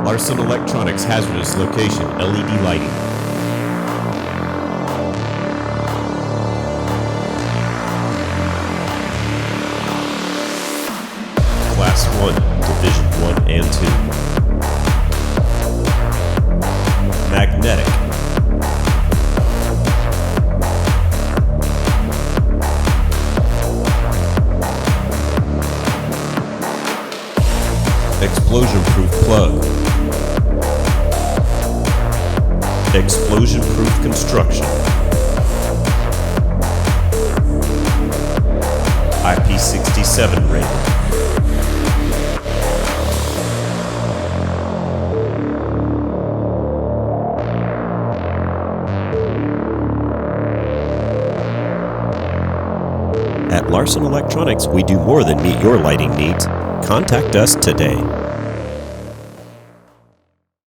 Larson Electronics hazardous location LED lighting. Class 1, Division 1 and 2. Magnetic. Explosion-proof plug. Explosion-proof construction. IP67 rated. At Larson Electronics, we do more than meet your lighting needs. Contact us today.